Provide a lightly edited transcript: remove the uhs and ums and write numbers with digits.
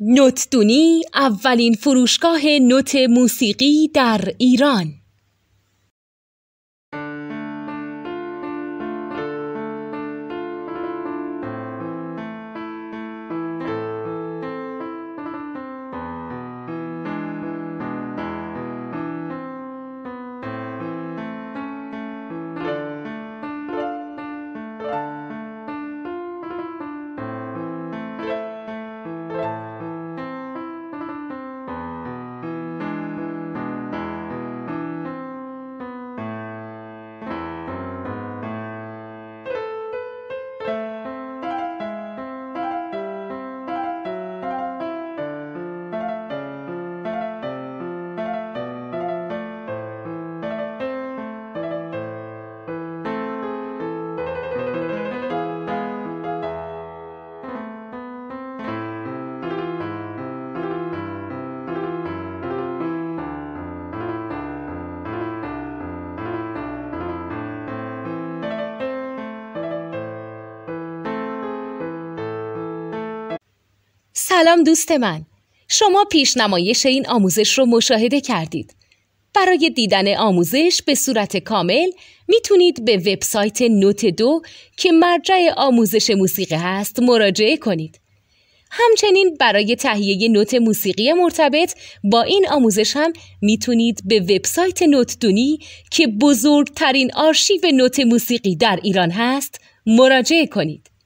نوتدونی اولین فروشگاه نوت موسیقی در ایران. سلام دوست من، شما پیشنمایش این آموزش رو مشاهده کردید. برای دیدن آموزش به صورت کامل میتونید به وبسایت نوت 2 که مرجع آموزش موسیقی هست مراجعه کنید. همچنین برای تهیه نوت موسیقی مرتبط با این آموزش هم میتونید به وبسایت نوتدونی که بزرگترین آرشیو نوت موسیقی در ایران هست مراجعه کنید.